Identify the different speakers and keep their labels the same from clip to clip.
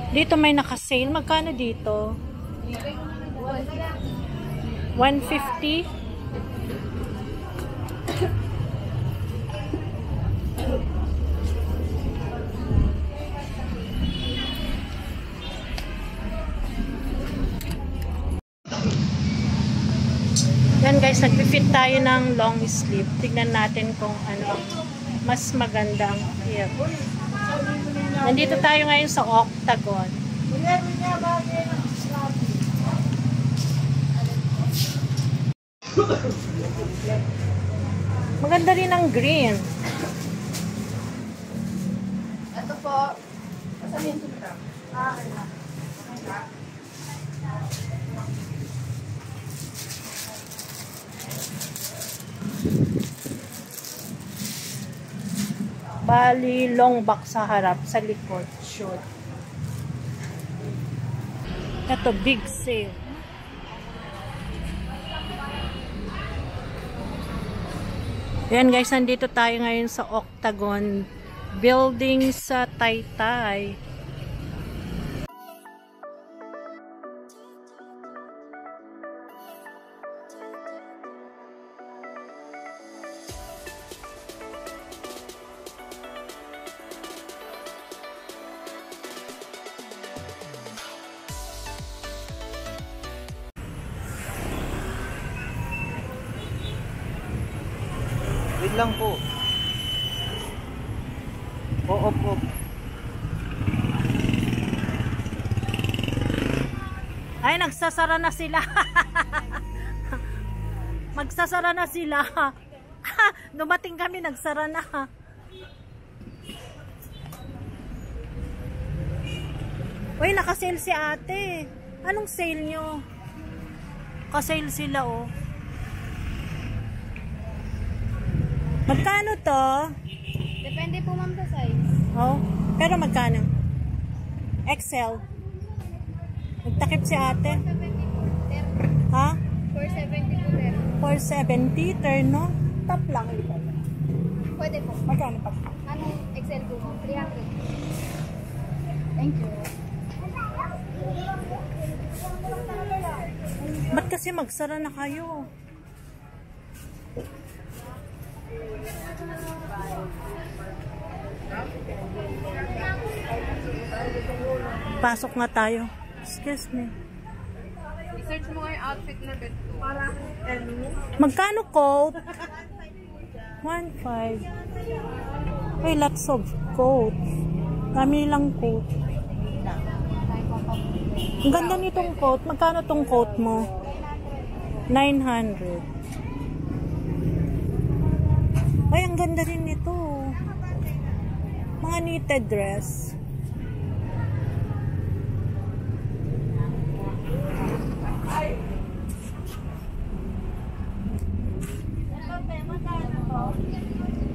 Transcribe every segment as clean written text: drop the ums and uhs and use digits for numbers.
Speaker 1: Dito may naka-sale. Magkano dito? 150. Yan guys, nagpipit tayo ng long sleeve. Tignan natin kung ano mas magandang hip. Nandito tayo ngayon sa Octagon. Maganda rin ang green.
Speaker 2: Ito po. Masamin ito na.
Speaker 1: Bali, long back sa harap, sa likod, short. Ito, big sale. Ayan guys, nandito tayo ngayon sa Octagon building sa Taytay.
Speaker 3: Wait lang po. Oo po.
Speaker 1: Ay, nagsasara na sila. Magsasara na sila. Dumating kami, nagsara na. Uy, nakasale si ate. Anong sale nyo? Kasale sila, oh. Magkano to?
Speaker 2: Depende po ma'am sa size.
Speaker 1: Oh, pero magkano? XL. Nagtakip si ate.
Speaker 2: 470
Speaker 1: Ha?
Speaker 2: 470 po pero.
Speaker 1: 470, terno. Top lang.
Speaker 2: Pwede po.
Speaker 1: Magkano pa?
Speaker 2: Anong XL po ma'am? 300. Thank you.
Speaker 1: Ba't kasi magsara na kayo? Pasok nga tayo. Excuse me.
Speaker 2: I-search mo nga yung outfit na bit ko. Para
Speaker 1: Magkano coat? 1.5. Ay, lots of coat. Dami lang coat. Ang ganda nitong coat. Magkano tong coat mo? 900. Ay, ang ganda rin nito. Mga knitted dress.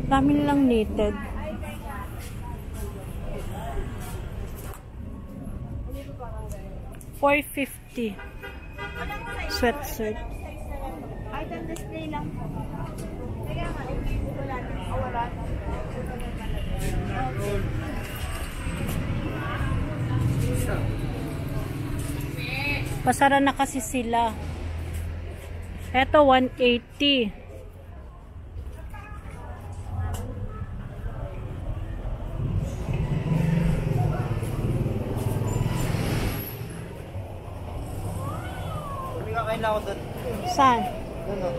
Speaker 1: Dami nilang knitted. $450. Sweatshirt.
Speaker 2: item display lang po. Kaya nga, wala na. Wala na.
Speaker 1: Pasara na kasi sila. Eto, 180.
Speaker 3: Kakain lang ako doon.
Speaker 1: Saan?
Speaker 3: Doon o.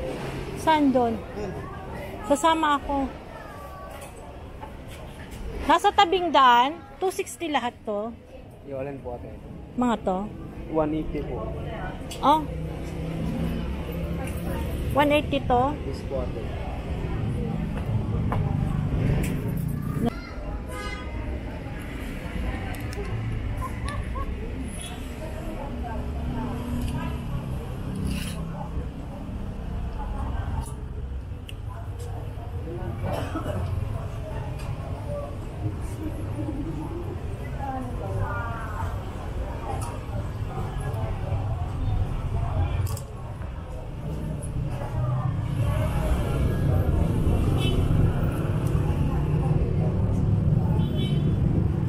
Speaker 1: Saan doon? Sasama ako. Nasa tabing daan. 260 lahat to.
Speaker 3: Iwalan po ate.
Speaker 1: Mga to.
Speaker 3: 180 po.
Speaker 1: Oh. 180 to.
Speaker 3: Yes po ate.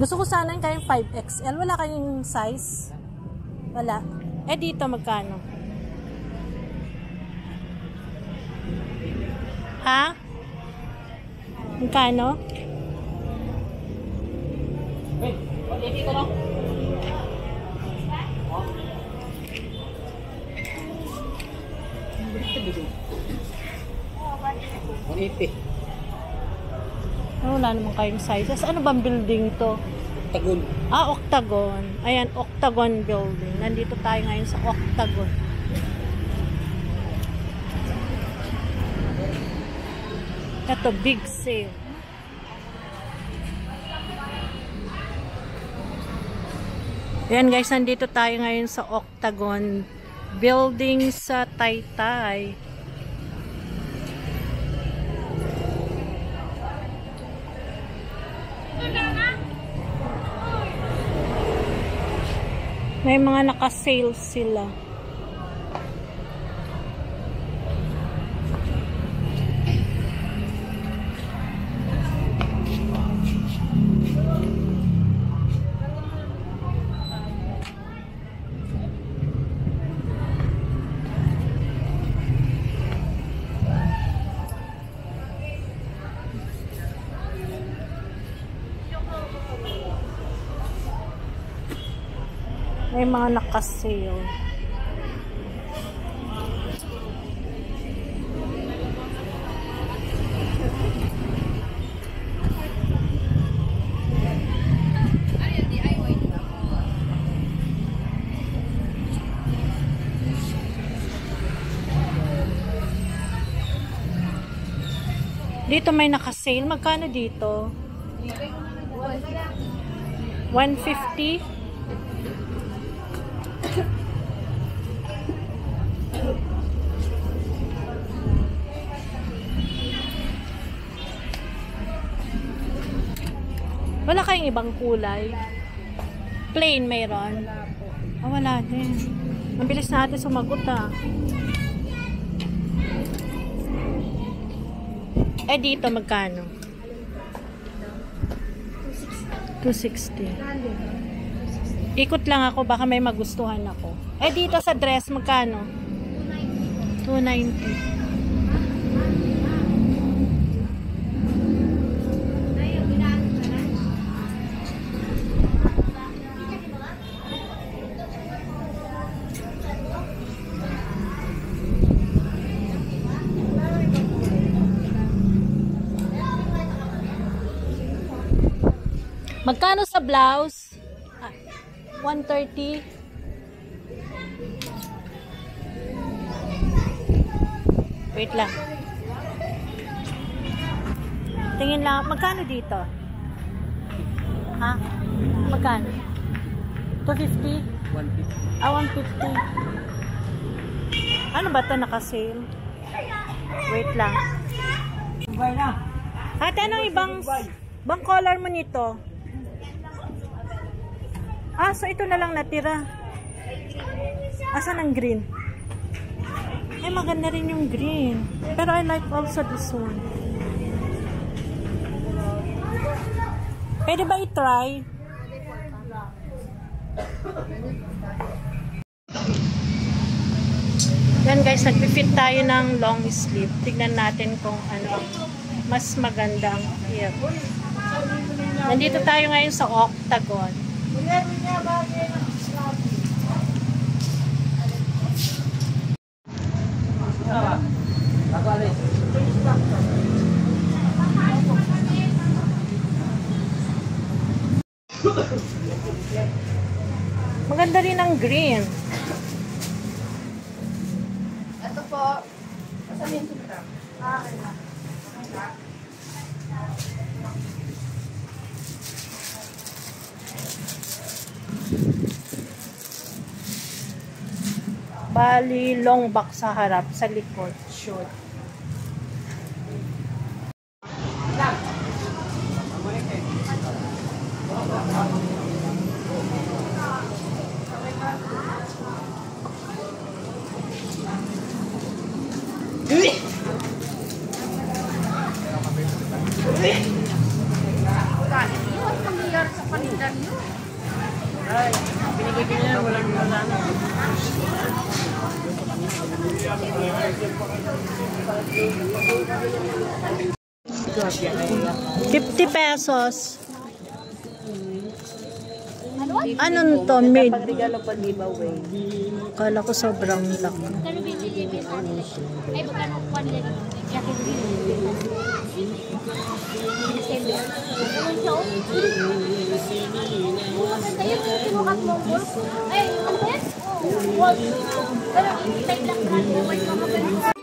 Speaker 1: Gusto ko sana kayong 5XL. Wala kayong size? Wala. Eh, dito magkano? Ha? Magkano?
Speaker 3: Dito no?
Speaker 1: Wala naman kayong sizes. Ano bang building to?
Speaker 3: Tagun.
Speaker 1: Octagon. Ayan, Octagon building. Nandito tayo ngayon sa Octagon. Ito, big sale. Ayan guys, nandito tayo ngayon sa Octagon building sa Taytay. May mga naka-sale sila. May mga naka-sale. Dito may naka-sale. Magkano dito? 150? Wala kayong ibang kulay? Plain mayroon? Wala din. Mabilis na natin sumagot Eh dito magkano? 260. Ikot lang ako, baka may magustuhan ako. Eh dito sa dress magkano? 290. Magkano sa blouse? 130. Wait lang. Tingin lang. Magkano dito? Ha? Magkano? 250?
Speaker 3: 150.
Speaker 1: 150. Ano ba ito naka-sale? Wait lang. Ate, anong ibang color mo nito? So ito na lang natira. Asan ang green? Eh, maganda rin yung green. Pero I like also this one. Pwede ba i-try? Yan guys, nagpipit tayo ng long sleeve. Tignan natin kung ano mas maganda ang fit. Nandito tayo ngayon sa Octagon. Maganda rin ang green.
Speaker 2: Ito po. Saan yung sutra?
Speaker 1: Bali, long back sa harap, sa likod, short.
Speaker 2: Iwan familiar sa kanila
Speaker 3: Binigay ko niya, walang wala na.
Speaker 1: 50 pesos. Ano to? Made?
Speaker 2: Regalo pa giveaway.
Speaker 1: Kala ko sobrang laki.
Speaker 4: Ay, magkano kuwan nila dito? Yakin din. Ay, ano ba yan? Pero, type lang brand.